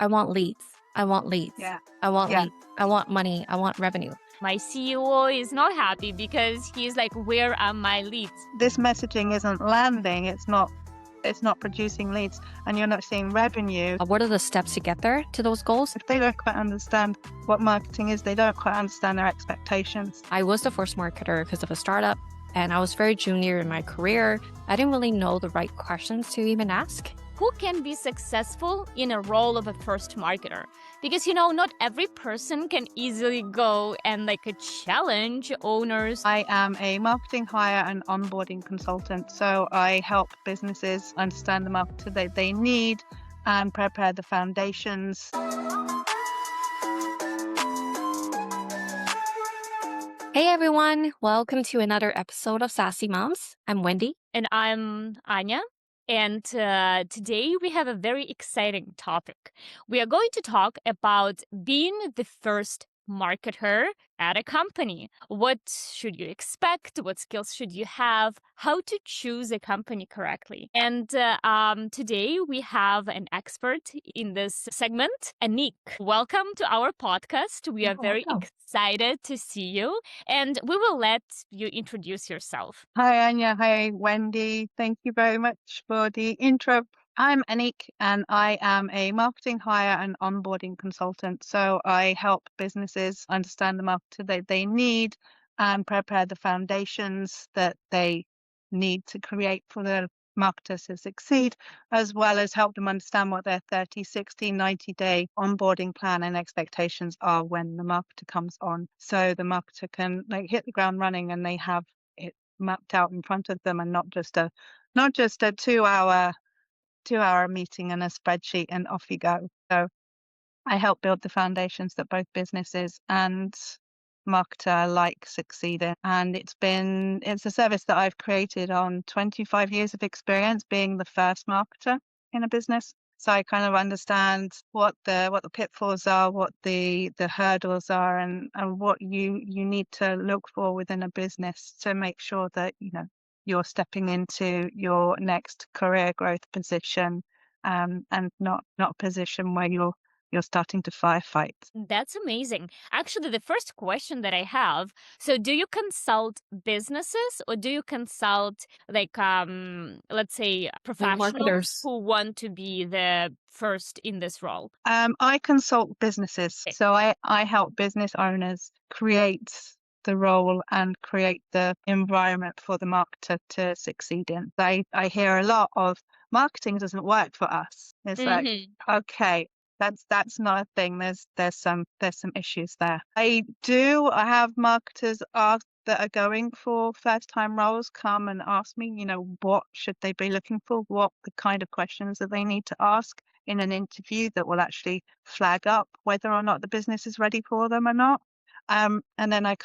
I want leads. I want leads. Yeah. I want Yeah. leads. I want money. I want revenue. My CEO is not happy because he's like, where are my leads? This messaging isn't landing. It's not producing leads, and you're not seeing revenue. What are the steps to get there to those goals? If they don't quite understand what marketing is, they don't quite understand their expectations. I was the first marketer because of a startup, and I was very junior in my career. I didn't really know the right questions to even ask. Who can be successful in a role of a first marketer? Because, not every person can easily go and challenge owners. I am a marketing hire and onboarding consultant, so I help businesses understand the marketer that they need and prepare the foundations. Hey everyone, welcome to another episode of SaaSy Moms. I'm Wendy. And I'm Anya. And today we have a very exciting topic. We are going to talk about being the first marketer at a company. What should you expect? What skills should you have? How to choose a company correctly? And today we have an expert in this segment, Annique. Welcome to our podcast. We are very excited to see you, and we will let you introduce yourself. Hi, Anya. Hi, Wendy. Thank you very much for the intro. I'm Annique, and I am a marketing hire and onboarding consultant. So I help businesses understand the marketer that they need and prepare the foundations that they need to create for the marketers to succeed, as well as help them understand what their 30, 60, 90-day onboarding plan and expectations are when the marketer comes on. So the marketer can hit the ground running and they have it mapped out in front of them, and not just a 2-hour meeting and a spreadsheet and off you go. So I help build the foundations that both businesses and marketer alike succeed in. And it's a service that I've created on 25 years of experience being the first marketer in a business. So I kind of understand what the pitfalls are, what the hurdles are, and what you need to look for within a business to make sure that you're stepping into your next career growth position, and not a position where you're starting to firefight. That's amazing. Actually, the first question that I have, so do you consult businesses or do you consult let's say professionals marketers who want to be the first in this role? I consult businesses. Okay. So I help business owners create the role and create the environment for the marketer to succeed in. I hear a lot of marketing doesn't work for us. It's like, okay, that's not a thing. There's some issues there. I have marketers that are going for first time roles come and ask me, what should they be looking for? What the kind of questions that they need to ask in an interview that will actually flag up whether or not the business is ready for them or not. And then I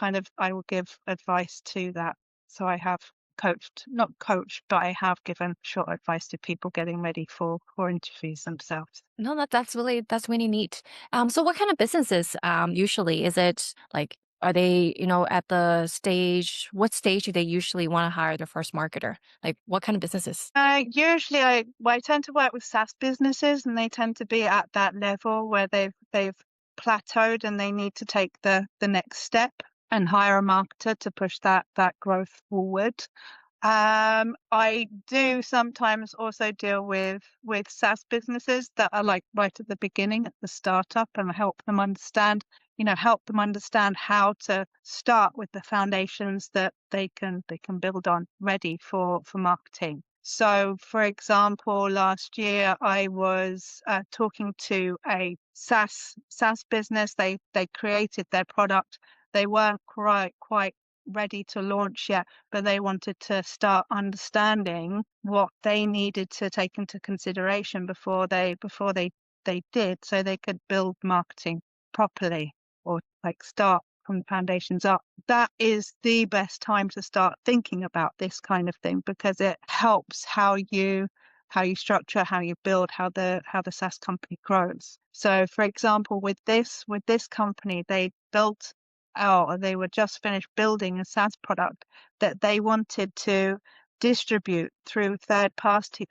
will give advice to that. So I have not coached, but I have given short advice to people getting ready for interviews themselves. No, that's really neat. So what kind of businesses usually is it like? Are they, at the stage? What stage do they usually want to hire their first marketer? Like, what kind of businesses? Usually, I tend to work with SaaS businesses, and they tend to be at that level where they've plateaued and they need to take the next step and hire a marketer to push that growth forward. I do sometimes also deal with SaaS businesses that are like right at the beginning, at the startup, and help them understand how to start with the foundations that they can build on, ready for marketing. So, for example, last year I was talking to a SaaS business. They created their product. They weren't quite ready to launch yet, but they wanted to start understanding what they needed to take into consideration before they did, so they could build marketing properly, or start from the foundations up. That is the best time to start thinking about this kind of thing, because it helps how you structure, how you build, how the SaaS company grows. So, for example, with this company, they were just finished building a SaaS product that they wanted to distribute through third party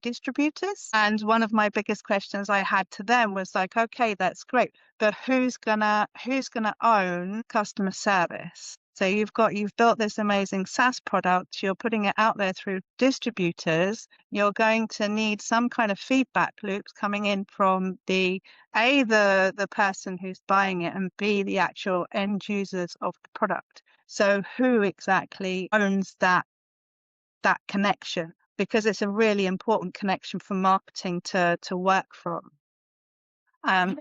distributors. And one of my biggest questions I had to them was like, okay, that's great, but who's gonna own customer service? So you've built this amazing SaaS product, you're putting it out there through distributors, you're going to need some kind of feedback loops coming in from the person who's buying it, and B, the actual end users of the product. So who exactly owns that connection? Because it's a really important connection for marketing to work from.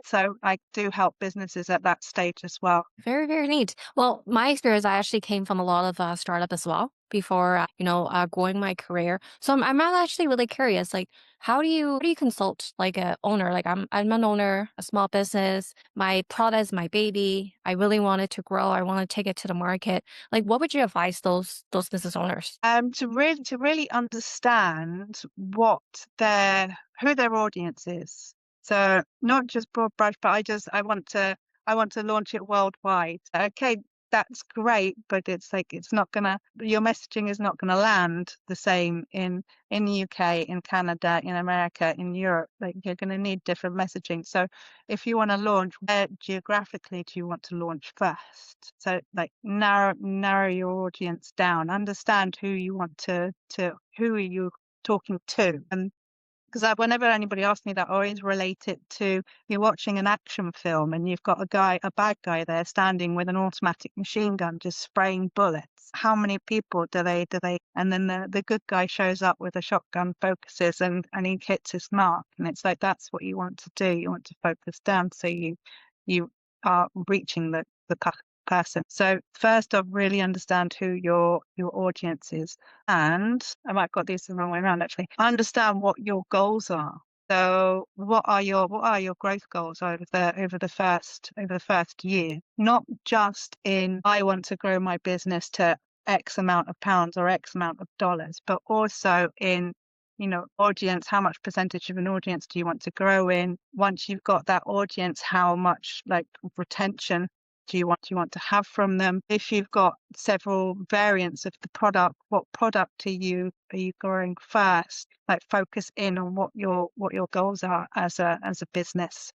So I do help businesses at that stage as well. Very, very neat. Well, my experience, I actually came from a lot of startup as well before, growing my career. So I'm actually really curious, like, how do you consult like a owner? Like I'm an owner, a small business. My product is my baby. I really want it to grow. I want to take it to the market. Like, what would you advise those business owners? To really understand who their audience is. So not just broad brush, but I want to launch it worldwide. Okay, that's great, but it's like your messaging is not gonna land the same in the UK, in Canada, in America, in Europe. Like, you're gonna need different messaging. So if you want to launch, where geographically do you want to launch first? So like narrow your audience down, understand who you want who are you talking to. And because whenever anybody asks me that, I always relate it to, you're watching an action film and you've got a bad guy there standing with an automatic machine gun just spraying bullets. How many people and then the good guy shows up with a shotgun, focuses, and he hits his mark. And it's like, that's what you want to do. You want to focus down so you are reaching the person. So first off, really understand who your audience is. And I might have got these the wrong way around, actually. Understand what your goals are. So what are your growth goals over the first year? Not just in, I want to grow my business to X amount of pounds or X amount of dollars, but also in, audience, how much percentage of an audience do you want to grow in? Once you've got that audience, how much like retention do you want to have from them? If you've got several variants of the product, what product are you growing first? Like, focus in on what your goals are as a business.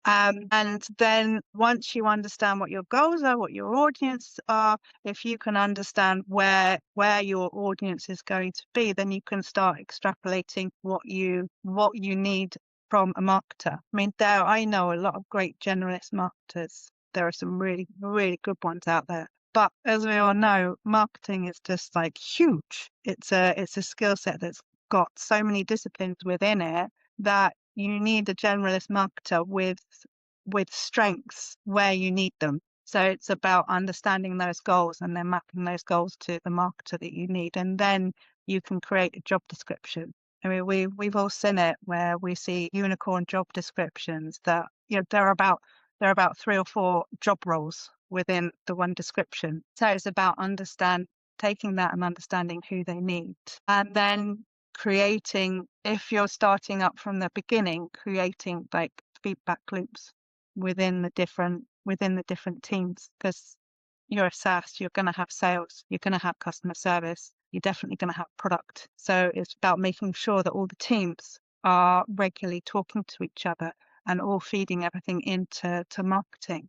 And then once you understand what your goals are, what your audience are, if you can understand where your audience is going to be, then you can start extrapolating what you need from a marketer. I mean, I know a lot of great generalist marketers. There are some really, really good ones out there. But as we all know, marketing is just like huge. It's a skill set that's got so many disciplines within it that you need a generalist marketer with strengths where you need them. So it's about understanding those goals and then mapping those goals to the marketer that you need, and then you can create a job description. I mean, we've all seen it where we see unicorn job descriptions that, they're about 3 or 4 job roles within the one description. So it's about taking that and understanding who they need, and then creating, if you're starting up from the beginning, creating like feedback loops within the different teams. Because you're a SaaS, you're going to have sales, you're going to have customer service, you're definitely going to have product. So it's about making sure that all the teams are regularly talking to each other and all feeding everything into marketing.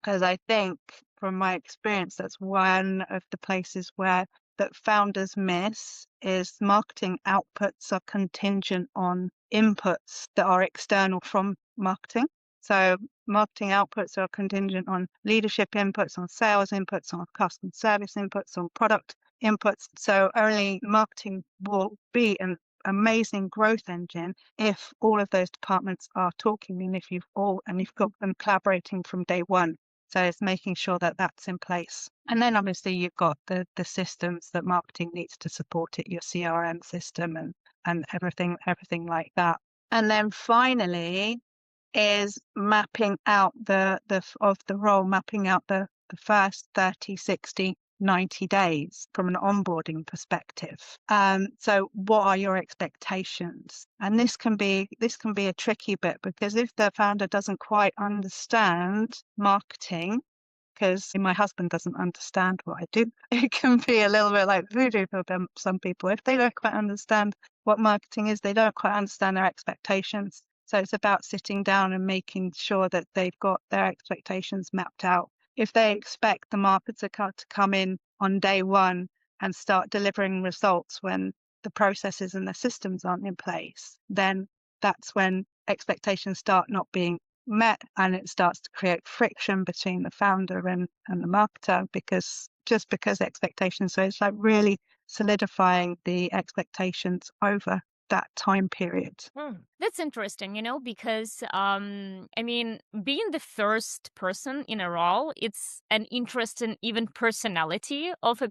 Because I think from my experience, that's one of the places where that founders miss, is marketing outputs are contingent on inputs that are external from marketing. So marketing outputs are contingent on leadership inputs, on sales inputs, on customer service inputs, on product inputs. So only marketing will be an amazing growth engine if all of those departments are talking, and if you've got them collaborating from day one. So it's making sure that that's in place. And then obviously you've got the systems that marketing needs to support it, your CRM system and everything like that. And then finally is mapping out the role, mapping out the first 30, 60, 90 days from an onboarding perspective. So what are your expectations? And this can be a tricky bit, because if the founder doesn't quite understand marketing, because my husband doesn't understand what I do. It can be a little bit like voodoo for some people. If they don't quite understand what marketing is, they don't quite understand their expectations. So it's about sitting down and making sure that they've got their expectations mapped out. If they expect the marketer to come in on day one and start delivering results when the processes and the systems aren't in place, then that's when expectations start not being met, and it starts to create friction between the founder and the marketer because expectations. So it's like really solidifying the expectations over that time period. That's interesting, because I mean, being the first person in a role, it's an interesting even personality of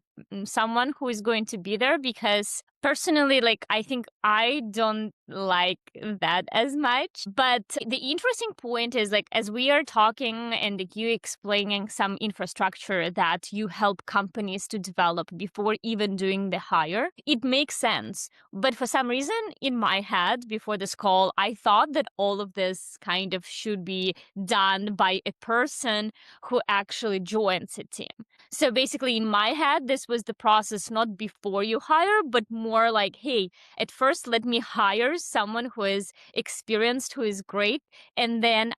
someone who is going to be there, because personally, like, I think I don't like that as much. But the interesting point is, like, as we are talking and like, you explaining some infrastructure that you help companies to develop before even doing the hire, it makes sense. But for some reason in my head before this call, I thought that all of this kind of should be done by a person who actually joins a team. So basically in my head, this was the process not before you hire, but more like, hey, at first let me hire someone who is experienced, who is great, and then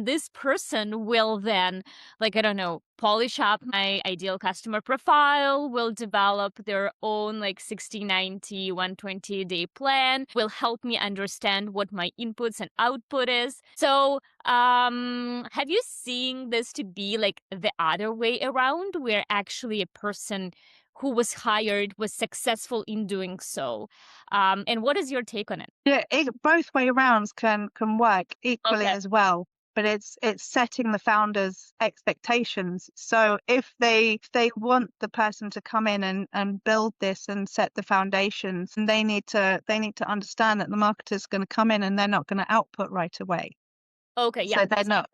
this person will then, like, I don't know, polish up my ideal customer profile, will develop their own like 60, 90, 120 day plan, will help me understand what my inputs and output is. So have you seen this to be like the other way around, where actually a person who was hired was successful in doing so? And what is your take on it? Yeah, both way rounds can work equally Okay. as well. But it's setting the founder's expectations. So if they want the person to come in and build this and set the foundations, and they need to understand that the marketer's going to come in and they're not going to output right away. Okay, yeah. So they're not.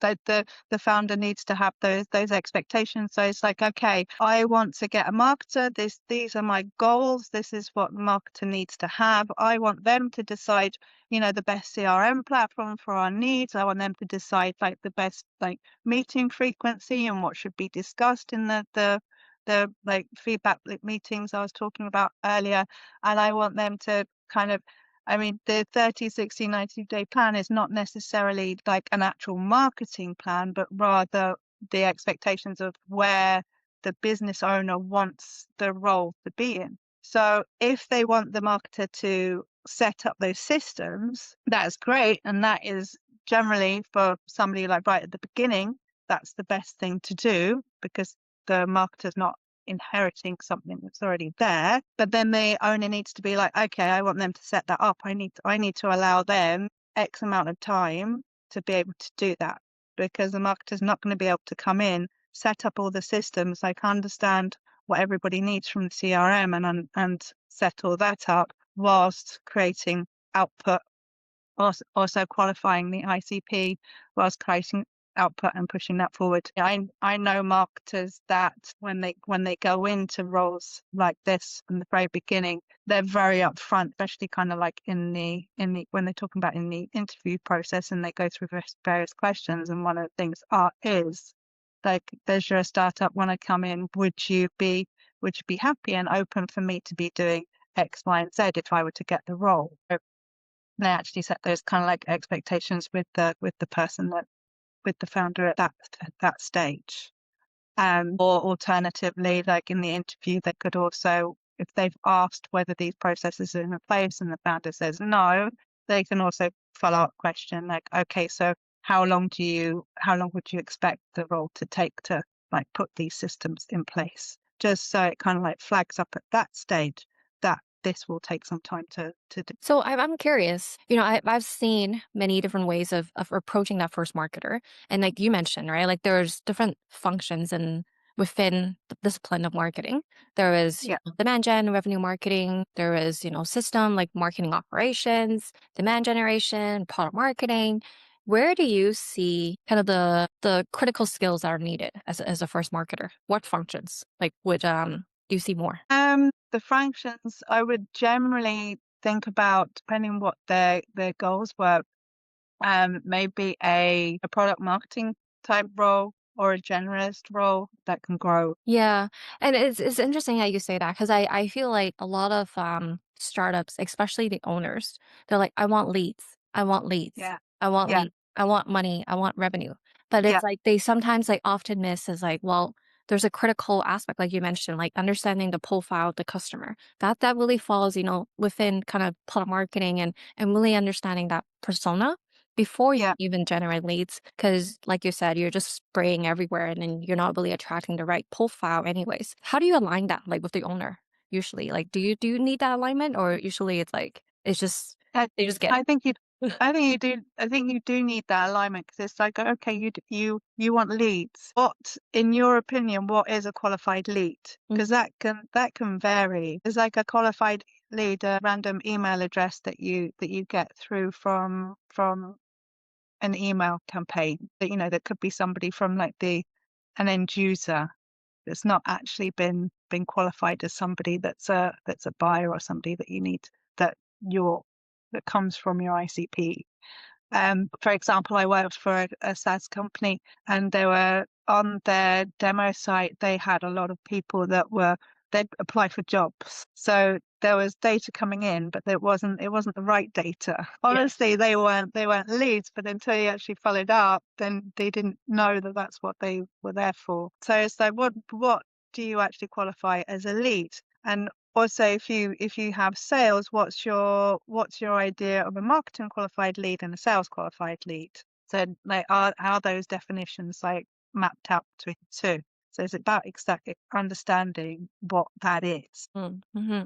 That the founder needs to have those expectations. So it's like, okay, I want to get a marketer. These are my goals. This is what the marketer needs to have. I want them to decide, the best CRM platform for our needs. I want them to decide like the best like meeting frequency and what should be discussed in the like feedback meetings I was talking about earlier. And I want them to kind of, I mean, the 30, 60, 90-day plan is not necessarily like an actual marketing plan, but rather the expectations of where the business owner wants the role to be in. So if they want the marketer to set up those systems, that's great. And that is generally for somebody like right at the beginning, that's the best thing to do because the marketer's not inheriting something that's already there. But then the owner needs to be like, okay, I want them to set that up. I need to allow them X amount of time to be able to do that, because the marketer's not going to be able to come in, set up all the systems, like understand what everybody needs from the CRM and set all that up whilst creating output, also qualifying the ICP whilst creating output and pushing that forward. I know marketers that when they go into roles like this from the very beginning, they're very upfront, especially kind of like in the when they're talking about in the interview process and they go through various questions. And one of the things is like, there's your startup. When I come in, would you be happy and open for me to be doing X, Y, and Z if I were to get the role? So they actually set those kind of like expectations with the person with the founder at that stage. Or alternatively, like in the interview, they could also, if they've asked whether these processes are in place and the founder says no, they can also follow up question like, okay, so how long would you expect the role to take to like put these systems in place? Just so it kind of like flags up at that stage that this will take some time to do. So I'm curious, I've seen many different ways of approaching that first marketer. And like you mentioned, right? Like there's different functions within the discipline of marketing. There is demand gen, revenue marketing. There is, system like marketing operations, demand generation, product marketing. Where do you see kind of the critical skills that are needed as a first marketer? What functions like would do you see more? The functions I would generally think about, depending on what their goals were, maybe a product marketing type role, or a generalist role that can grow. Yeah, and it's interesting that you say that because I feel like a lot of, startups, especially the owners, they're like, "I want leads. I want leads. Yeah. I want Yeah. leads. I want money. I want revenue." But Yeah. it's like they sometimes, like, often miss is like, well, there's a critical aspect, like you mentioned, like understanding the profile of the customer. That really falls, within kind of product marketing and really understanding that persona before you Yeah. even generate leads, because like you said, you're just spraying everywhere and then you're not really attracting the right profile anyways. How do you align that, like, with the owner usually? Like, do you need that alignment, or usually it's like it's just I they just get I think you it? I think you do need that alignment because it's like, okay, you want leads. What, in your opinion, what is a qualified lead? Mm, Because that can vary. Is like a qualified lead a random email address that you get through from an email campaign that could be somebody from like an end user that's not actually been qualified as somebody that's a buyer or somebody that you need that your that comes from your ICP. For example, I worked for a SaaS company, and they were on their demo site. They had a lot of people they'd apply for jobs. So there was data coming in, but it wasn't the right data. yeah. Honestly, they weren't leads, but until you actually followed up, then they didn't know that that's what they were there for. So it's like, what do you actually qualify as a lead? And also, if you have sales, what's your idea of a marketing qualified lead and a sales qualified lead? So like are those definitions like mapped out between the two? So it's about exactly understanding what that is.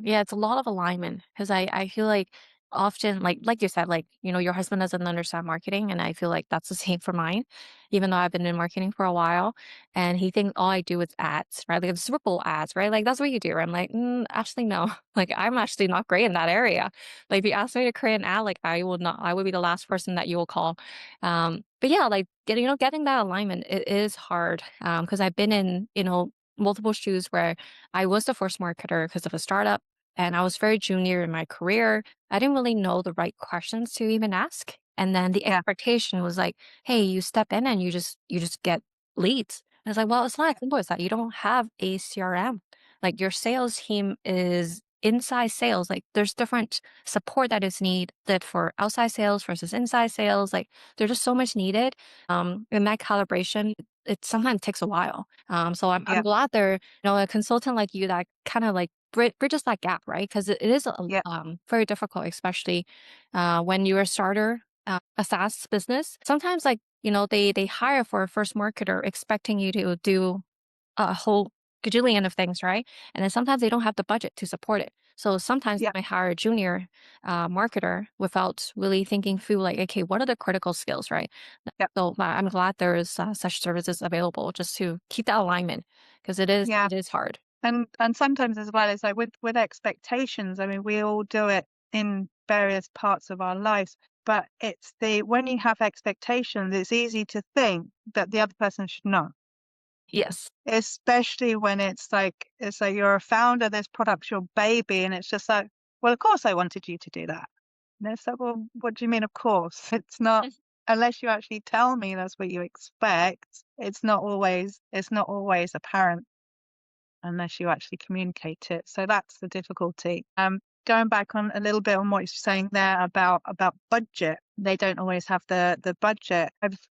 Yeah, it's a lot of alignment because I feel like often, like you said, like, your husband doesn't understand marketing, and I feel like that's the same for mine, even though I've been in marketing for a while, and he thinks all I do is ads, right? Like it's Super Bowl ads, right? Like that's what you do. I'm like, actually no, like I'm actually not great in that area. Like if you ask me to create an ad, like I would be the last person that you will call. But yeah, like getting that alignment, it is hard. Because I've been in, multiple shoes where I was the first marketer because of a startup, and I was very junior in my career. I didn't really know the right questions to even ask. And then the Yeah, expectation was like, "Hey, you step in and you just get leads." And it's like, well, it's not as simple as that. You don't have a CRM. Like your sales team is inside sales. Like there's different support that is needed for outside sales versus inside sales. Like there's just so much needed. And that calibration, it sometimes takes a while. So I'm yeah, glad there, a consultant like you that kind of like bridges that gap, right? Because it is yeah, very difficult, especially when you're a starter, a SaaS business. Sometimes, like, they hire for a first marketer expecting you to do a whole gajillion of things, right? And then sometimes they don't have the budget to support it. So sometimes they yeah, might hire a junior marketer without really thinking through, like, okay, what are the critical skills, right? yeah, So I'm glad there is such services available just to keep that alignment because it is yeah. it is hard. And sometimes as well as like with expectations, I mean, we all do it in various parts of our lives, but it's the when you have expectations, it's easy to think that the other person should know. Yes. Especially when it's like you're a founder, this product's your baby, and it's just like, well, of course I wanted you to do that. And it's like, well, what do you mean, of course? It's not unless you actually tell me that's what you expect, it's not always apparent unless you actually communicate it. So that's the difficulty. Going back on a little bit on what you're saying there about budget, they don't always have the budget.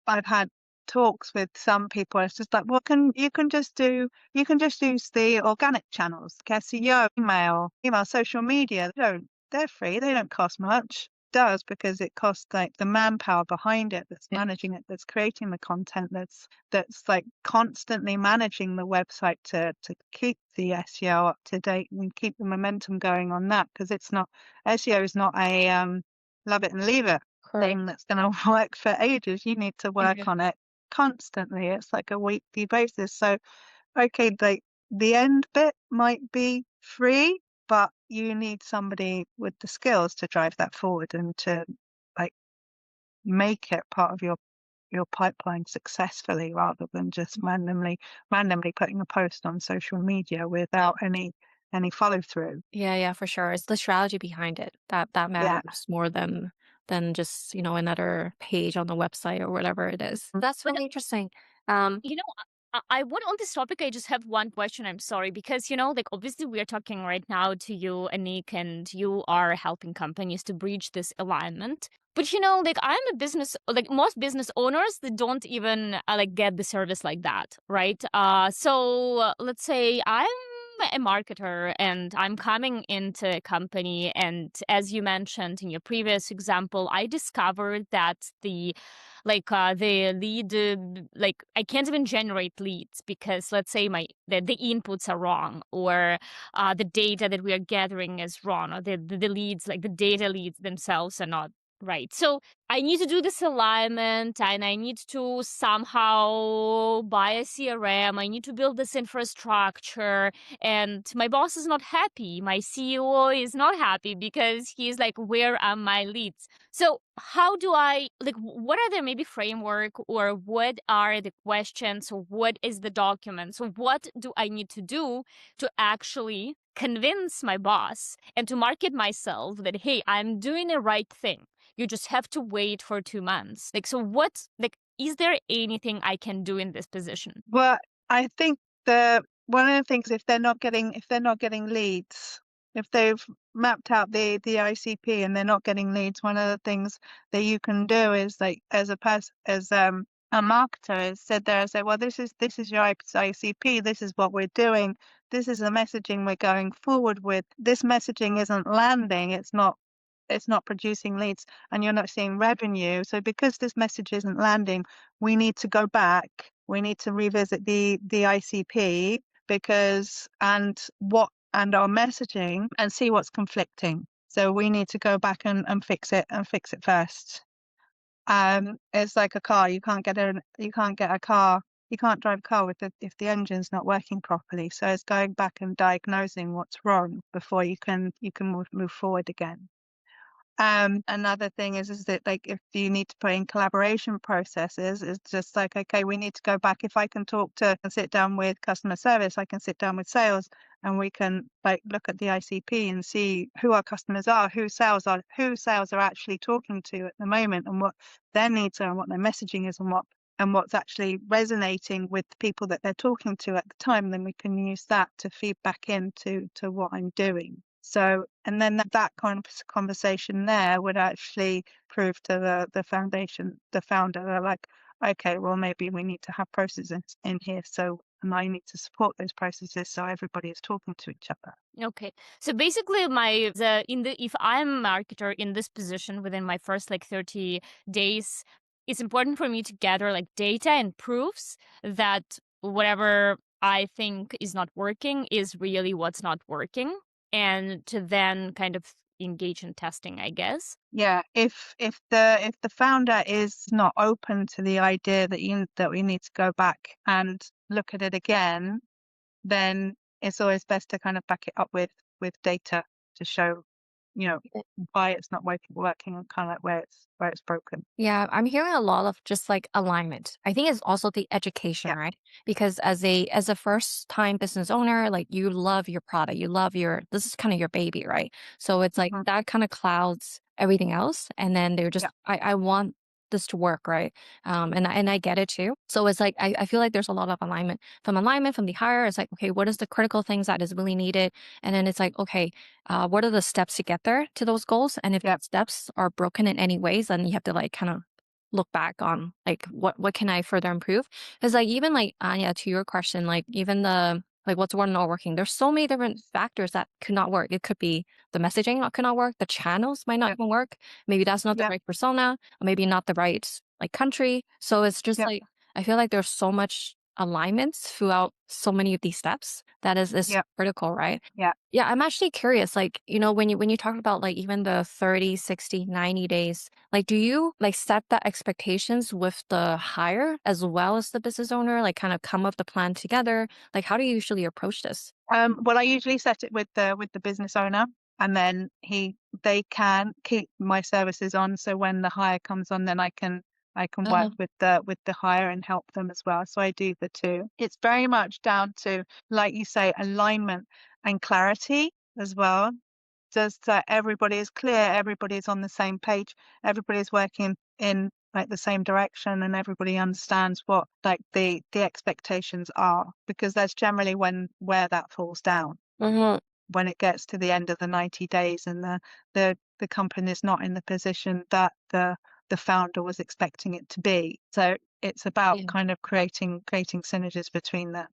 I've had talks with some people. It's just like, well, you can just use the organic channels, like SEO, email, social media. They're free. They don't cost much. Does because it costs like the manpower behind it that's Yeah. managing it, that's creating the content, that's like constantly managing the website to keep the SEO up to date and keep the momentum going on that, because it's not SEO is not a love it and leave it Correct. thing that's going to work for ages. You need to Yeah. work on it constantly. It's like a weekly basis. So okay, the end bit might be free, but you need somebody with the skills to drive that forward and to like make it part of your pipeline successfully rather than just randomly putting a post on social media without any follow through. Yeah, yeah, for sure. It's the strategy behind it that Yeah. matters more than just, another page on the website or whatever it is. That's But really interesting. Um, you know, I want on this topic, I just have one question. I'm sorry, because, like obviously we are talking right now to you, Annique, and you are helping companies to breach this alignment. But like I'm a business, like most business owners, they don't even like get the service like that, right? So let's say I'm a marketer and I'm coming into a company, and as you mentioned in your previous example, I discovered that the lead like I can't even generate leads because let's say the inputs are wrong, or the data that we are gathering is wrong, or the leads, like the data leads themselves, are not right. So I need to do this alignment, and I need to somehow buy a CRM. I need to build this infrastructure, and my boss is not happy. My CEO is not happy because he's like, where are my leads? So how do I, like, what are the maybe framework, or what are the questions, or what is the document? So what do I need to do to actually convince my boss and to market myself that, hey, I'm doing the right thing. You just have to wait for 2 months. Like, so what, like, is there anything I can do in this position? Well, I think the one of the things, if they're not getting leads, if they've mapped out the ICP and they're not getting leads, one of the things that you can do is, like, as a marketer, is sit there and say, well, this is your ICP, this is what we're doing, this is the messaging we're going forward with. This messaging isn't landing, it's not producing leads, and you're not seeing revenue. So because this message isn't landing, we need to go back. We need to revisit the ICP and our messaging, and see what's conflicting. So we need to go back and fix it first. It's like a car. You can't get a car. You can't drive a car if the engine's not working properly. So it's going back and diagnosing what's wrong before you can move forward again. Another thing is that, like, if you need to put in collaboration processes, it's just like, okay, we need to go back. If I can talk to and sit down with customer service, I can sit down with sales, and we can, like, look at the ICP and see who our customers are, who sales are actually talking to at the moment, and what their needs are, and what their messaging is, and what's actually resonating with the people that they're talking to at the time. Then we can use that to feed back into what I'm doing. So, and then that kind of conversation there would actually prove to the founder, they're like, okay, well, maybe we need to have processes in here. So, and I need to support those processes so everybody is talking to each other. Okay. So basically if I'm a marketer in this position within my first like 30 days, it's important for me to gather like data and proofs that whatever I think is not working is really what's not working, and to then kind of engage in testing, I guess. Yeah, if the founder is not open to the idea that we need to go back and look at it again, then it's always best to kind of back it up with data to show, you know, why it's not working, and kind of like where it's broken. Yeah, I'm hearing a lot of just like alignment. I think it's also the education, Yeah. right? Because as a first time business owner, like you love your product, you love this is kind of your baby, right? So it's like Mhm. that kind of clouds everything else. And then they're Yeah. just, I want this to work, right? And I get it too. So it's like I feel like there's a lot of alignment from the hire. It's like, okay, what is the critical things that is really needed? And then it's like, okay, what are the steps to get there to those goals? And if Yeah. the steps are broken in any ways, then you have to like kind of look back on like what can I further improve? Because like even like Anya, to your question, like even the like what's not working, there's so many different factors that could not work. It could be the messaging could not work, the channels might not Yeah. even work. Maybe that's not the Yeah. right persona, or maybe not the right like country. So it's just Yeah. like I feel like there's so much alignments throughout so many of these steps that is Yeah. critical, right? Yeah. Yeah, I'm actually curious, like, when you talk about like even the 30, 60, 90 days, like do you like set the expectations with the hire as well as the business owner, like kind of come up the plan together? Like how do you usually approach this? Well, I usually set it with the business owner, and then they can keep my services on. So when the hire comes on, then I can work Uh, with the hire and help them as well. So I do the two. It's very much down to, like you say, alignment and clarity as well. Just that everybody is clear, everybody is on the same page, everybody is working in like the same direction and everybody understands what like the expectations are, because that's generally where that falls down, Mhm. when it gets to the end of the 90 days and the company is not in the position that the founder was expecting it to be. So it's about Yeah. kind of creating synergies between the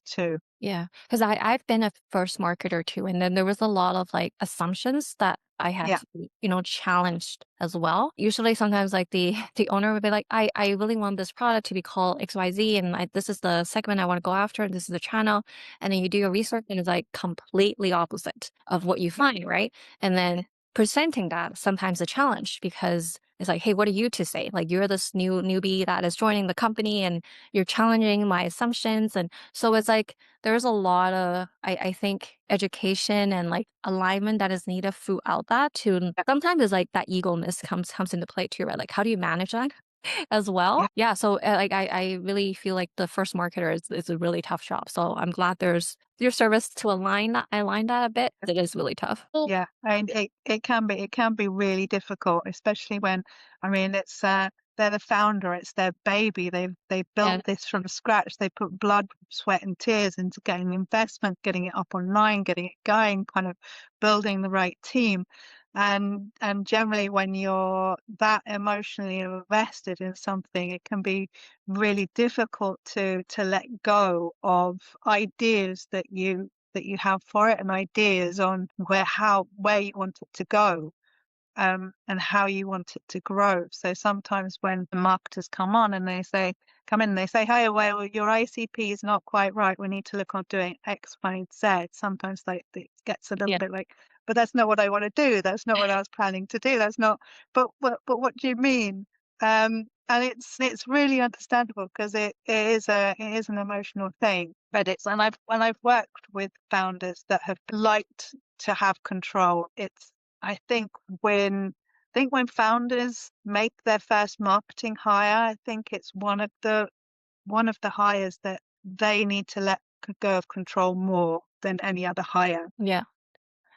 two. Yeah, because I've been a first marketer too, and then there was a lot of, like, assumptions that I had Yeah, to be, challenged as well. Usually, sometimes, like, the the owner would be like, "I really want this product to be called XYZ, and this is the segment I wanna go after, and this is the channel." And then you do your research, and it's, like, completely opposite of what you find, right? And then presenting that sometimes a challenge because it's like, "Hey, what are you to say? Like, you're this newbie that is joining the company, and you're challenging my assumptions." And so it's like there's a lot of, I think, education and like alignment that is needed throughout that to yeah, sometimes it's like that eagerness comes into play too, right? Like how do you manage that as well? yeah. Yeah. So like I really feel like the first marketer is a really tough job. So I'm glad there's your service to align that a bit. It is really tough. Well, Yeah, and it can be really difficult, especially when, I mean, it's they're the founder, it's their baby. They've built yeah. this from scratch. They put blood, sweat, and tears into getting investment, getting it up online, getting it going, kind of building the right team. And generally, when you're that emotionally invested in something, it can be really difficult to let go of ideas that you have for it, and ideas on where you want it to go, and how you want it to grow. So sometimes when the marketers come in and they say, "Hey, well, your ICP is not quite right. We need to look on doing X, Y, and Z." Sometimes it gets a little Yeah. bit like, "But that's not what I want to do. That's not what I was planning to do. That's not." But what do you mean? And it's really understandable because it is an emotional thing. But it's and I've worked with founders that have liked to have control. It's I think when founders make their first marketing hire, I think it's one of the hires that they need to let go of control more than any other hire. Yeah.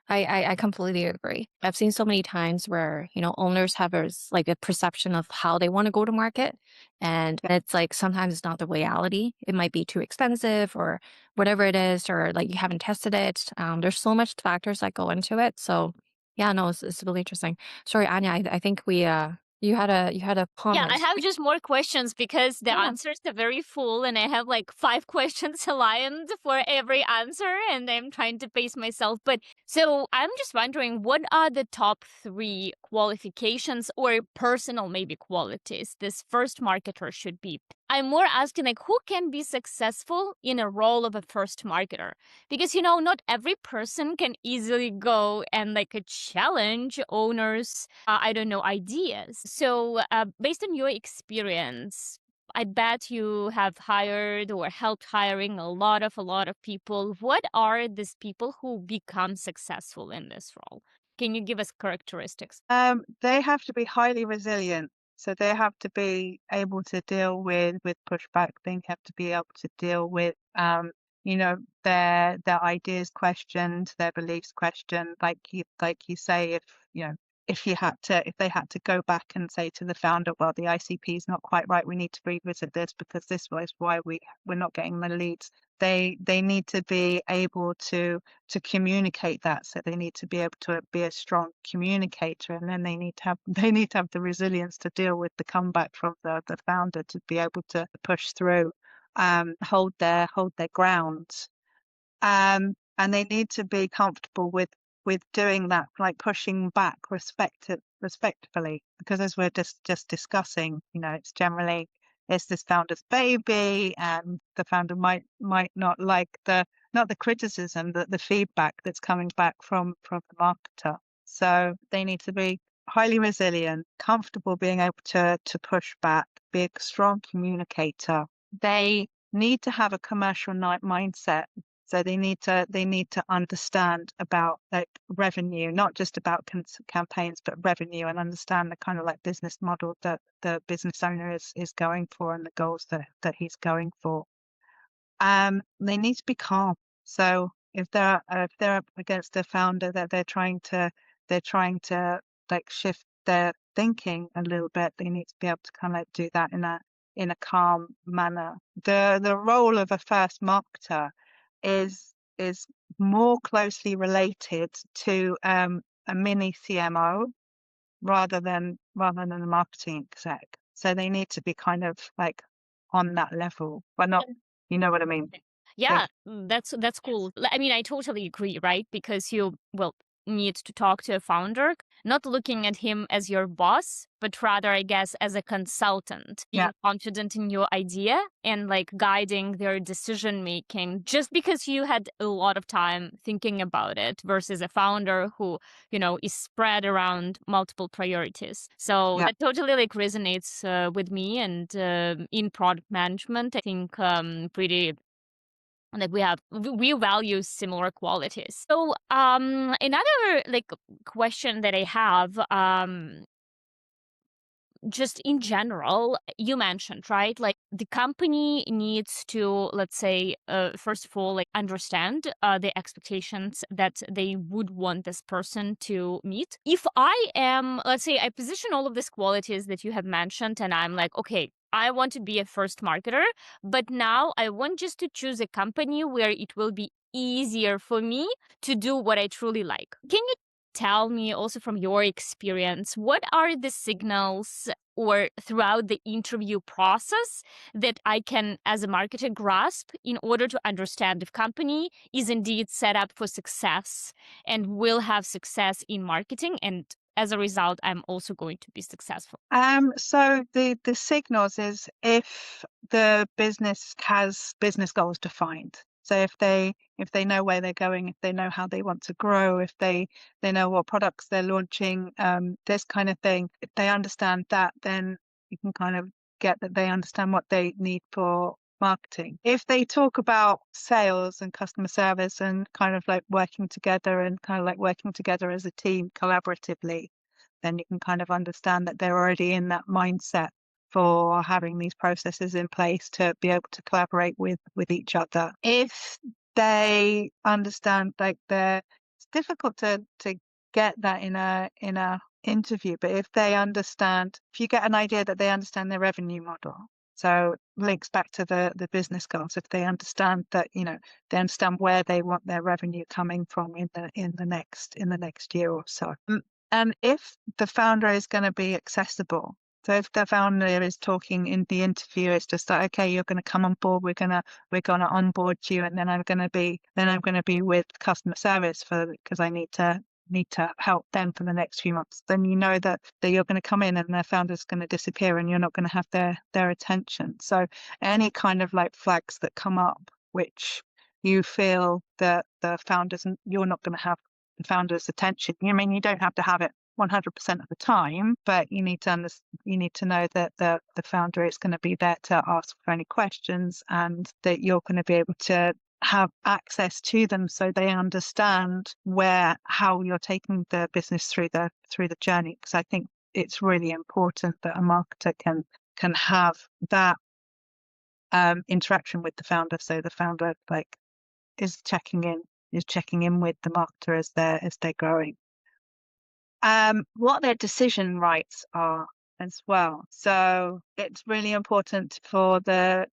I completely agree. I've seen so many times where, owners have like a perception of how they want to go to market. And Yeah. it's like sometimes it's not the reality. It might be too expensive or whatever it is, or like you haven't tested it. There's so much factors that go into it. So yeah, no, it's really interesting. Sorry, Anya, I think you had a Yeah, I comment. have just more questions because the Yeah. answers are very full, and I have like five questions aligned for every answer, and I'm trying to pace myself. But so I'm just wondering, what are the top three qualifications or personal maybe qualities this first marketer should be? I'm more asking like who can be successful in a role of a first marketer? Because not every person can easily go and like challenge owners, I don't know, ideas. So based on your experience, I bet you have hired or helped hiring a lot of people. What are these people who become successful in this role? Can you give us characteristics? They have to be highly resilient. So they have to be able to deal with pushback. They have to be able to deal with you know, their ideas questioned, their beliefs questioned. Like you say, if they had to go back and say to the founder, well, the ICP is not quite right, we need to revisit this because this was why we're not getting the leads. They need to be able to communicate that. So they need to be able to be a strong communicator, and then they need to have they need to have the resilience to deal with the comeback from the founder to be able to push through, hold their ground. And they need to be comfortable with doing that, like pushing back respectfully, because as we're just discussing, it's generally it's this founder's baby, and the founder might not like not the criticism, the feedback that's coming back from the marketer. So they need to be highly resilient, comfortable being able to push back, be a strong communicator. They need to have a commercial mindset, so they need to understand about like revenue, not just about campaigns, but revenue, and understand the kind of like business model that the business owner is going for and the goals that he's going for. They need to be calm. So if they're up against a founder that they're trying to like shift thinking a little bit. They need to be able to kind of do that in a calm manner. The role of a first marketer is more closely related to a mini CMO rather than a marketing exec. So they need to be kind of like on that level, but not, you know what I mean? Yeah. Yeah, that's cool. I mean, I totally agree, right? Because you will need to talk to a founder, not looking at him as your boss, but rather, I guess, as a consultant, Yeah. being confident in your idea and like guiding their decision making just because you had a lot of time thinking about it versus a founder who, is spread around multiple priorities. So Yeah. that totally like resonates with me. And in product management, I think pretty like we value similar qualities. So another like question that I have, just in general, you mentioned, right? Like the company needs to, let's say, first of all, like understand the expectations that they would want this person to meet. If I am, let's say, I position all of these qualities that you have mentioned, and I'm like, okay, I want to be a first marketer, but now I want just to choose a company where it will be easier for me to do what I truly like. Can you tell me also from your experience, what are the signals or throughout the interview process that I can, as a marketer, grasp in order to understand if company is indeed set up for success and will have success in marketing, and as a result, I'm also going to be successful? So the signals is if the business has business goals defined. So if they know where they're going, if they know how they want to grow, if they know what products they're launching, this kind of thing, if they understand that, then you can kind of get that they understand what they need for marketing. If they talk about sales and customer service and kind of like working together and kind of like working together as a team collaboratively, then you can kind of understand that they're already in that mindset for having these processes in place to be able to collaborate with each other. If they understand, like, it's difficult to get that in a interview, but if you get an idea that they understand their revenue model, so links back to the business goals. If they understand that, they understand where they want their revenue coming from in the next year or so. And if the founder is going to be accessible, so if the founder is talking in the interview, it's just like, okay, you're going to come on board. We're gonna onboard you, and then I'm going to be with customer service because I need to help them for the next few months. Then you know that you're going to come in and their founder's going to disappear, and you're not going to have their attention. So any kind of like flags that come up, which you feel that you're not going to have the founder's attention. I mean, you don't have to have it 100% of the time, but you need to know that the founder is going to be there to ask for any questions, and that you're going to be able to have access to them so they understand how you're taking the business through the journey. Because I think it's really important that a marketer can have that interaction with the founder, so the founder like is checking in with the marketer as they're growing. What their decision rights are as well. So it's really important for the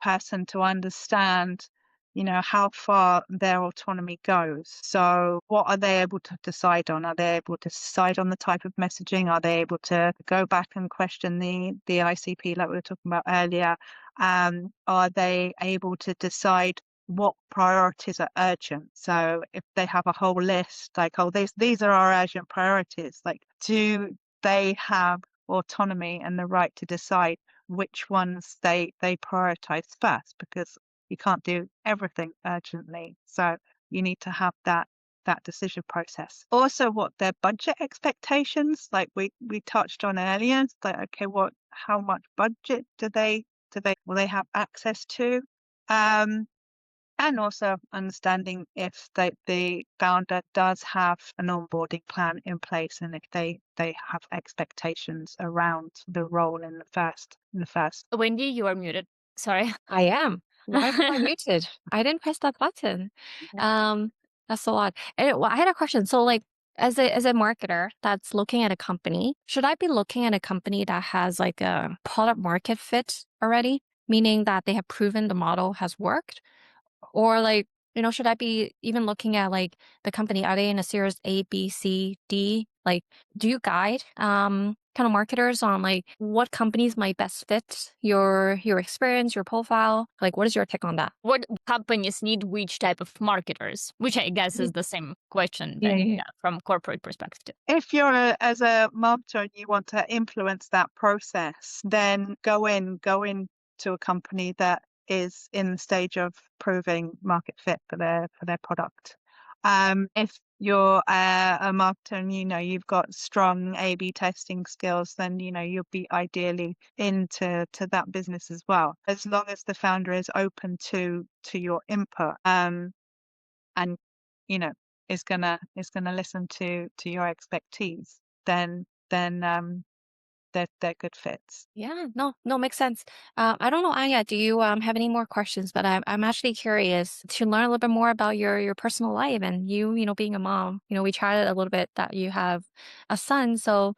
person to understand, how far their autonomy goes. So what are they able to decide on? Are they able to decide on the type of messaging? Are they able to go back and question the ICP like we were talking about earlier? Are they able to decide what priorities are urgent? So if they have a whole list, like, oh, these are our urgent priorities, like, do they have autonomy and the right to decide which ones they prioritize first? Because you can't do everything urgently. So you need to have that decision process. Also, what their budget expectations, like we touched on earlier, it's like, okay, how much budget will they have access to? And also understanding if the founder does have an onboarding plan in place, and if they have expectations around the role in the first. Wendy, you are muted. Sorry. I am. Why was I muted? I didn't press that button. Yeah. Um, that's a lot. And I had a question. So, like, As a marketer that's looking at a company, should I be looking at a company that has like a product market fit already, meaning that they have proven the model has worked? Or like, should I be even looking at like the company? Are they in a series A, B, C, D? Like, do you guide kind of marketers on like what companies might best fit your experience, your profile? Like, what is your take on that? What companies need which type of marketers? Which I guess Y- is the same question, Yeah, but yeah, yeah. yeah, from corporate perspective. If you're as a marketer and you want to influence that process, then go in to a company that is in the stage of proving market fit for their product. If you're a marketer and you've got strong A/B testing skills, then you'll be ideally into that business as well, as long as the founder is open to your input. And you know is gonna listen to your expertise, then they're good fits. Yeah, no, no, makes sense. I don't know, Anya, do you have any more questions? But I'm actually curious to learn a little bit more about your personal life and being a mom. We chatted a little bit that you have a son, so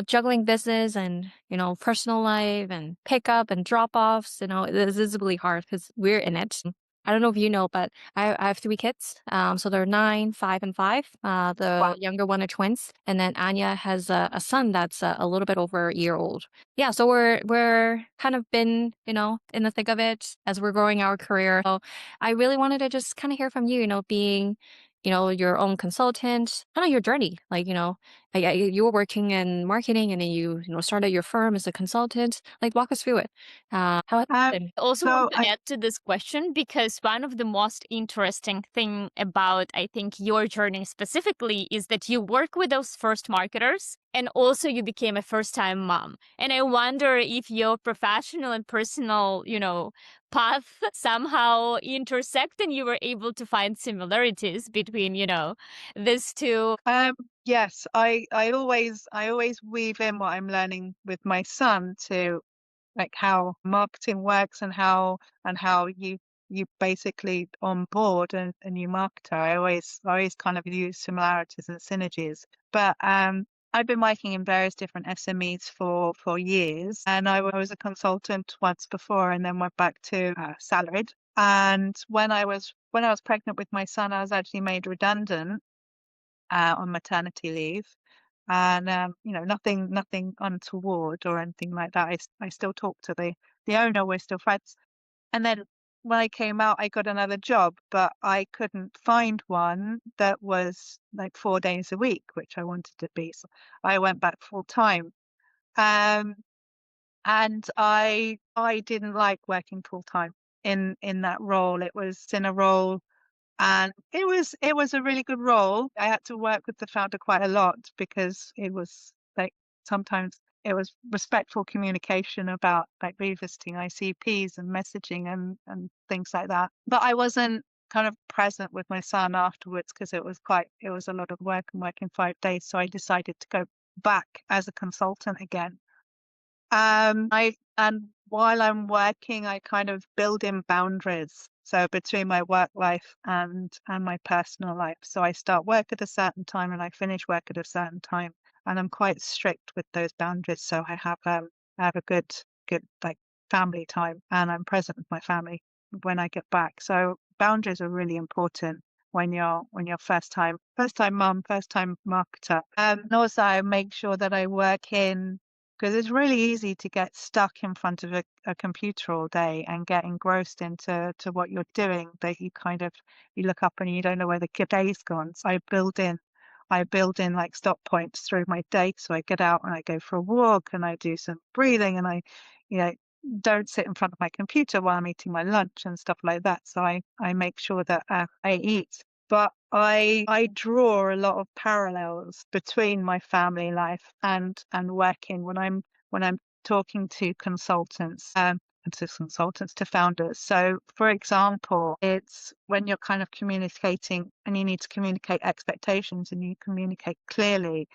juggling business and personal life and pickup and drop offs. This is really hard because we're in it. I don't know if you know, but I have three kids. So they're 9, 5, and 5. Wow. The younger one are twins, and then Anya has a son that's a little bit over a year old. Yeah, so we're kind of been in the thick of it as we're growing our career. So I really wanted to just kind of hear from you. Being your own consultant, kind of your journey. Like you were working in marketing, and then you started your firm as a consultant. Like walk us through it. How has um it been? I also want so to add to this question because one of the most interesting thing about I think your journey specifically is that you work with those first marketers and also you became a first time mom. And I wonder if your professional and personal, path somehow intersect and you were able to find similarities between, these two. yes, I always weave in what I'm learning with my son to, like, how marketing works and how you basically onboard a new marketer. I always kind of use similarities and synergies. But I've been working in various different SMEs for years, and I was a consultant once before, and then went back to salaried. And when I was pregnant with my son, I was actually made redundant on maternity leave. And nothing untoward or anything like that. I still talk to the owner. We're still friends. And then when I came out, I got another job, but I couldn't find one that was like 4 days a week, which I wanted to be. So I went back full time. Um, and I didn't like working full time in that role. It was in a role, and it was a really good role. I had to work with the founder quite a lot because it was like sometimes it was respectful communication about like revisiting ICPs and messaging and things like that. But I wasn't kind of present with my son afterwards because it was a lot of work and working 5 days. So I decided to go back as a consultant again. And while I'm working, I kind of build in boundaries. So between my work life and my personal life. So I start work at a certain time and I finish work at a certain time. And I'm quite strict with those boundaries. So I have a good like family time, and I'm present with my family when I get back. So boundaries are really important when you're first time mum, first time marketer. And also I make sure that I work in, because it's really easy to get stuck in front of a computer all day and get engrossed into what you're doing, that you look up and you don't know where the day's gone. So I build in like stop points through my day. So I get out and I go for a walk and I do some breathing, and I you know don't sit in front of my computer while I'm eating my lunch and stuff like that. So I make sure that I eat. But I draw a lot of parallels between my family life and working when I'm talking to consultants, to founders. So for example, it's when you're kind of communicating and you need to communicate expectations and you communicate clearly.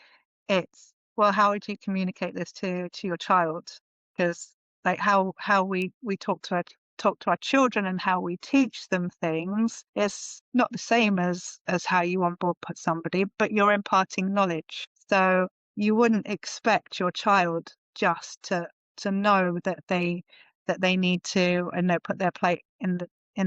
It's, well, how would you communicate this to your child? Because like how we talk to talk to our children and how we teach them things is not the same as how you onboard somebody, but you're imparting knowledge. So you wouldn't expect your child just to know that they need to, and know, put their plate in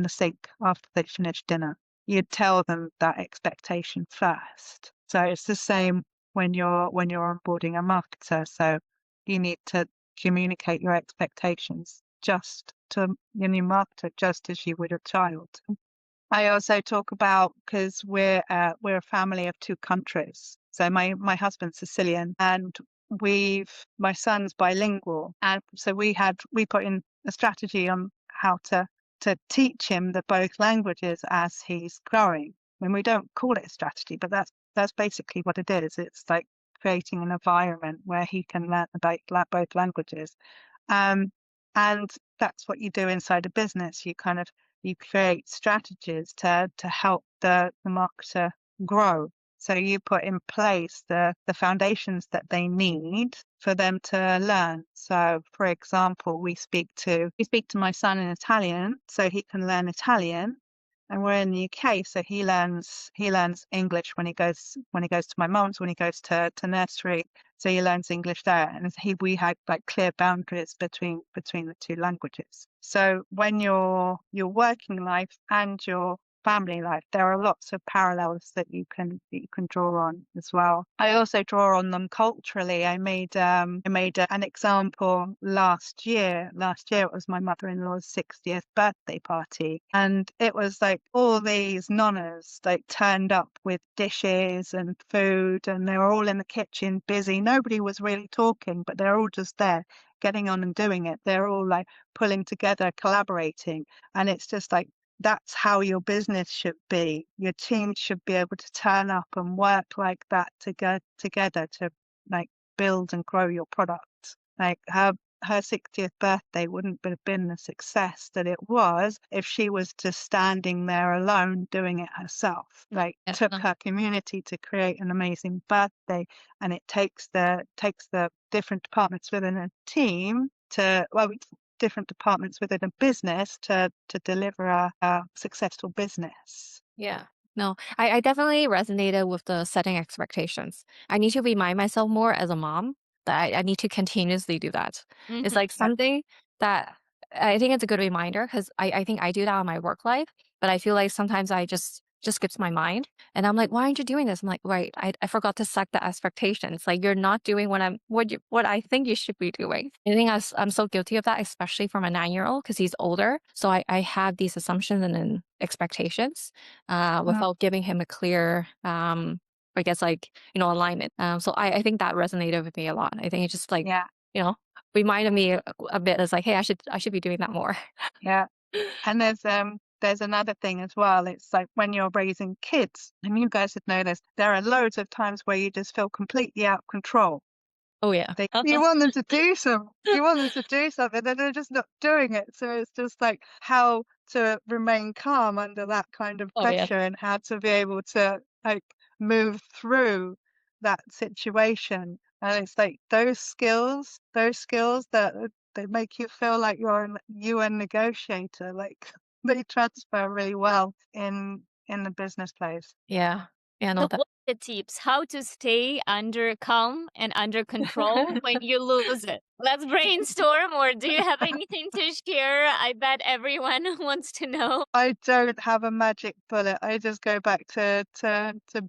the sink after they finish dinner. You'd tell them that expectation first. So it's the same when you're onboarding a marketer. So you need to communicate your expectations just to your new marketer, just as you would a child. I also talk about, because we're a family of two countries. So my husband's Sicilian, and my son's bilingual, and so we put in a strategy on how to teach him the both languages as he's growing. I mean, we don't call it a strategy, but that's basically what it is. It's like creating an environment where he can learn about both languages. And that's what you do inside a business. You create strategies to help the marketer grow. So you put in place the foundations that they need for them to learn. So, for example, we speak to my son in Italian, so he can learn Italian. And we're in the UK, so he learns English when he goes to my mum's, when he goes to nursery. So he learns English there, and we had like clear boundaries between the two languages. So when your working life and your family life, there are lots of parallels that you can draw on as well. I also draw on them culturally. I made an example last year. Last year it was my mother-in-law's 60th birthday party, and it was like all these nonnas like turned up with dishes and food, and they were all in the kitchen busy. Nobody was really talking, but they're all just there getting on and doing it. They're all like pulling together, collaborating, and it's just like, that's how your business should be. Your team should be able to turn up and work like that to go together to like build and grow your product. Like her 60th birthday wouldn't have been the success that it was if she was just standing there alone doing it herself. Like took her community to create an amazing birthday, and it takes the different departments within a team different departments within a business to deliver a successful business. Yeah. No, I definitely resonated with the setting expectations. I need to remind myself more as a mom that I need to continuously do that. It's like something that I think it's a good reminder, because I think I do that in my work life, but I feel like sometimes I just skips my mind, and I'm like, why aren't you doing this? I'm like, right, I forgot to set the expectations. Like, you're not doing what I think you should be doing. I think I'm so guilty of that, especially for my 9-year-old, because he's older. So I have these assumptions and then expectations without giving him a clear I guess, like, alignment. So I think that resonated with me a lot. I think it just like, reminded me a bit as like, hey, I should be doing that more. Yeah. And there's another thing as well. It's like when you're raising kids, and you guys would know this, there are loads of times where you just feel completely out of control. Oh yeah. You want them to do something. You want them to do something, and they're just not doing it. So it's just like how to remain calm under that kind of pressure, and how to be able to like move through that situation. And it's like those skills that they make you feel like you're a UN negotiator. Like they transfer really well in the business place. Yeah. Yeah, no, So what are the tips? How to stay under calm and under control when you lose it? Let's brainstorm, or do you have anything to share? I bet everyone wants to know. I don't have a magic bullet. I just go back to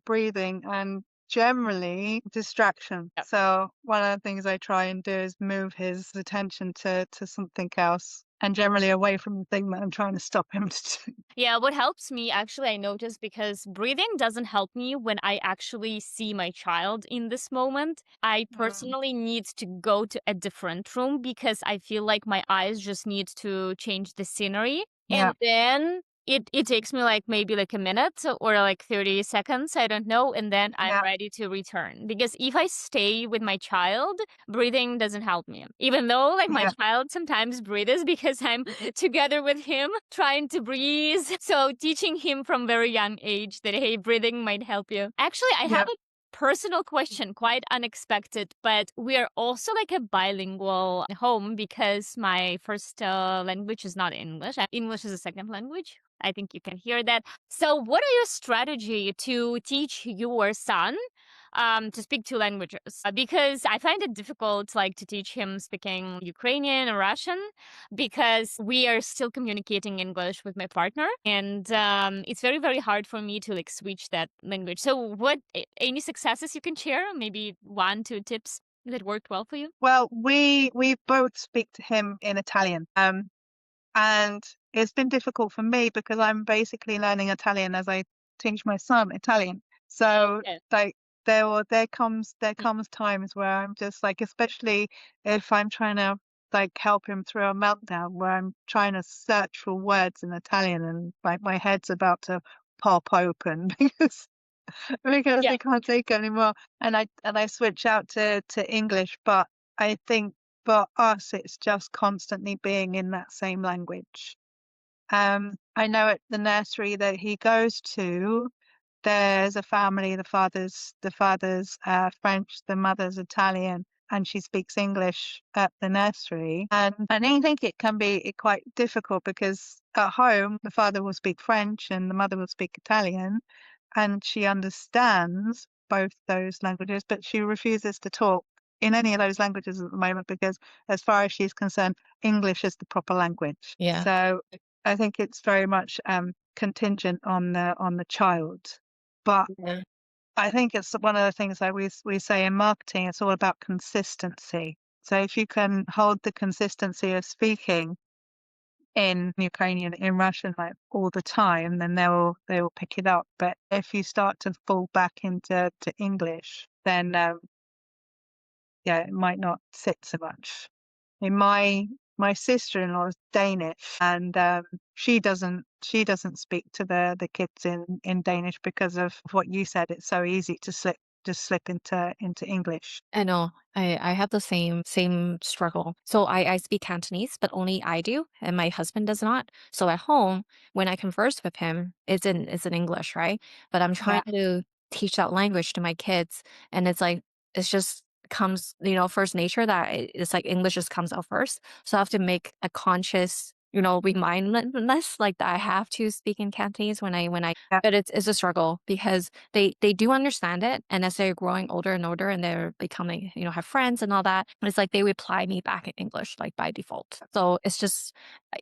breathing and generally distraction. Yep. So one of the things I try and do is move his attention to something else, and generally away from the thing that I'm trying to stop him to do. Yeah, what helps me actually, I noticed, because breathing doesn't help me when I actually see my child in this moment. I personally need to go to a different room because I feel like my eyes just need to change the scenery. Yeah. And then it takes me like maybe like a minute or like 30 seconds, I don't know, and then I'm ready to return. Because if I stay with my child, breathing doesn't help me. Even though like my child sometimes breathes because I'm together with him trying to breathe. So teaching him from very young age that, hey, breathing might help you. Actually, I have a personal question, quite unexpected, but we are also like a bilingual home because my first language is not English. English is a second language. I think you can hear that. So, what are your strategy to teach your son to speak two languages? Because I find it difficult, like, to teach him speaking Ukrainian or Russian because we are still communicating English with my partner, and it's very, very hard for me to like switch that language. So, any successes you can share? Maybe 1, 2 tips that worked well for you? Well, we both speak to him in Italian. And it's been difficult for me because I'm basically learning Italian as I teach my son Italian. So Okay. like there comes times where I'm just like, especially if I'm trying to like help him through a meltdown where I'm trying to search for words in Italian and like my head's about to pop open because Yeah. I can't take it anymore. And I switch out to English, but I think for us it's just constantly being in that same language. I know at the nursery that he goes to, there's a family, the father's French, the mother's Italian, and she speaks English at the nursery. And I think it can be quite difficult because at home the father will speak French and the mother will speak Italian, and she understands both those languages, but she refuses to talk in any of those languages at the moment because, as far as she's concerned, English is the proper language. Yeah. So I think it's very much contingent on the child. But Yeah. I think it's one of the things that we say in marketing, it's all about consistency. So if you can hold the consistency of speaking in Ukrainian, in Russian, like all the time, then they will pick it up. But if you start to fall back into English, then yeah, it might not sit so much. In my sister-in-law is Danish, and she doesn't speak to the kids in Danish because of what you said. It's so easy to slip into English. I know. I have the same struggle. So I speak Cantonese, but only I do, and my husband does not. So at home, when I converse with him, it's in English, right? But I'm Yeah, trying to teach that language to my kids, and it's like it's just comes, first nature that it's like English just comes out first. So I have to make a conscious, remindness like that I have to speak in Cantonese when I yeah, but it's a struggle because they do understand it, and as they're growing older and older and they're becoming, have friends and all that, it's like they reply me back in English like by default. So it's just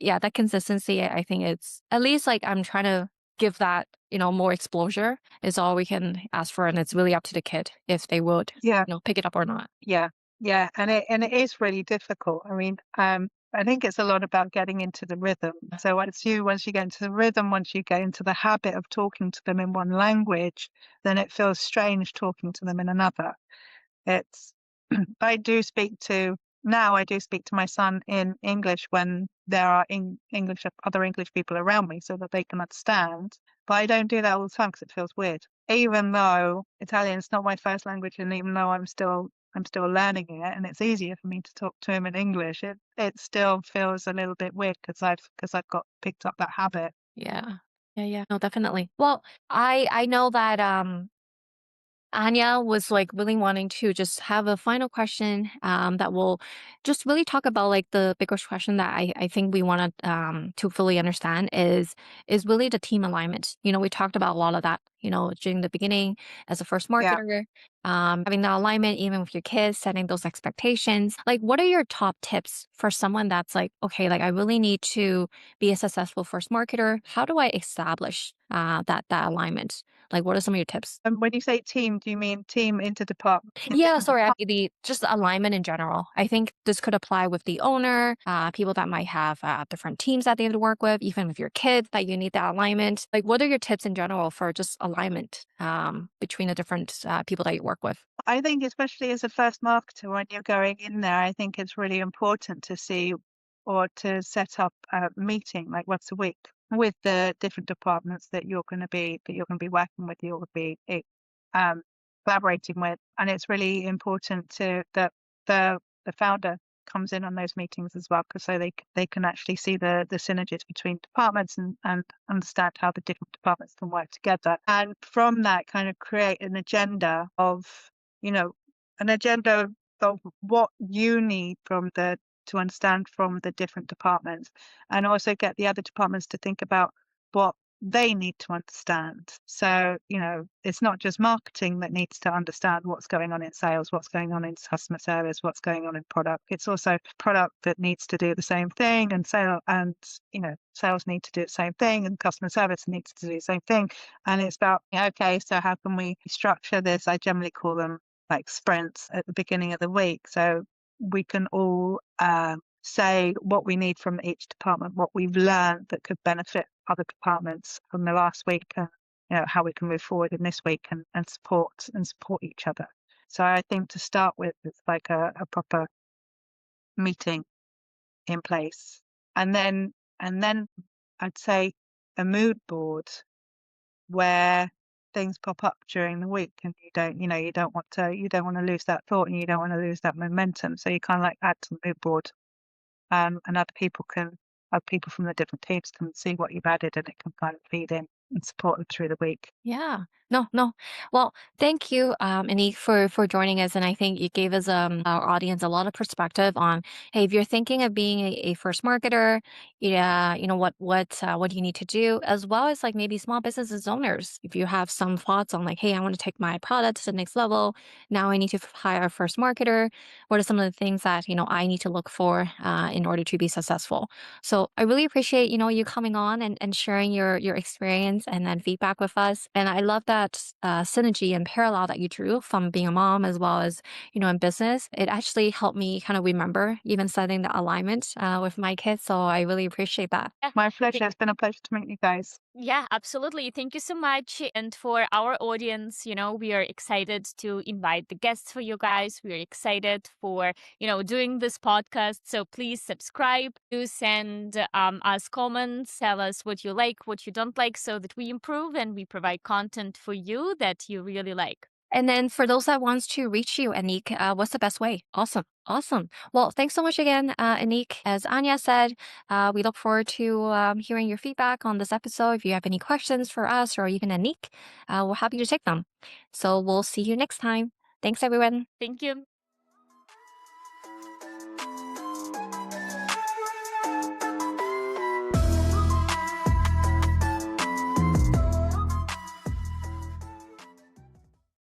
yeah, that consistency, I think it's at least like I'm trying to give that, more exposure is all we can ask for, and it's really up to the kid if they would, yeah. pick it up or not. Yeah, yeah, and it is really difficult. I mean, I think it's a lot about getting into the rhythm. So once you get into the rhythm, once you get into the habit of talking to them in one language, then it feels strange talking to them in another. It's I do speak to now I do speak to my son in English when there are other English people around me so that they can understand. But I don't do that all the time because it feels weird. Even though Italian is not my first language, and even though I'm still learning it, and it's easier for me to talk to him in English, it still feels a little bit weird because I've got picked up that habit. Yeah. Yeah, yeah. No, definitely. Well, I know that Anya was like really wanting to just have a final question that will just really talk about like the biggest question that I think we want to fully understand is really the team alignment. We talked about a lot of that, during the beginning as a first Yeah. marketer, having that alignment even with your kids, setting those expectations. Like, what are your top tips for someone that's like, okay, like I really need to be a successful first marketer? How do I establish that alignment? Like, what are some of your tips? And when you say team, do you mean team interdepartment? Yeah, sorry, the just alignment in general. I think this could apply with the owner, people that might have different teams that they have to work with, even with your kids that you need that alignment. Like, what are your tips in general for just alignment between the different people that you work with? I think especially as a first marketer, when you're going in there, I think it's really important to see or to set up a meeting like once a week with the different departments that you're going to be working with, you'll be um, collaborating with, and it's really important to that the founder comes in on those meetings as well, because so they can actually see the synergies between departments and understand how the different departments can work together. And from that, kind of create an agenda of, an agenda of what you need to understand from the different departments, and also get the other departments to think about what they need to understand. So, it's not just marketing that needs to understand what's going on in sales, what's going on in customer service, what's going on in product. It's also product that needs to do the same thing, and sales need to do the same thing, and customer service needs to do the same thing. And it's about, okay, so how can we structure this? I generally call them like sprints at the beginning of the week. So we can all say what we need from each department, what we've learned that could benefit other departments from the last week, and how we can move forward in this week, and support each other. So I think to start with, it's like a proper meeting in place, and then I'd say a mood board where things pop up during the week, and you don't want to lose that thought, and you don't want to lose that momentum. So you kind of like add to the mood board, and other people from the different teams can see what you've added, and it can kind of feed in and support them through the week. Yeah. No, no. Well, thank you, Annique, for joining us. And I think you gave us our audience a lot of perspective on, hey, if you're thinking of being a first marketer, yeah, what do you need to do, as well as like maybe small businesses owners. If you have some thoughts on like, hey, I want to take my product to the next level. Now I need to hire a first marketer. What are some of the things that I need to look for in order to be successful? So I really appreciate, you coming on and sharing your experience and then feedback with us. And I love that synergy and parallel that you drew from being a mom as well as, in business. It actually helped me kind of remember even setting the alignment with my kids. So I really appreciate that. Yeah. My pleasure. It's been a pleasure to meet you guys. Yeah, absolutely. Thank you so much. And for our audience, we are excited to invite the guests for you guys. We are excited for, doing this podcast. So please subscribe, do send us comments, tell us what you like, what you don't like, so that we improve and we provide content for you that you really like. And then for those that wants to reach you, Annique, what's the best way? Awesome. Awesome. Well, thanks so much again, Annique. As Anya said, we look forward to hearing your feedback on this episode. If you have any questions for us or even Annique, we're happy to take them. So we'll see you next time. Thanks, everyone. Thank you.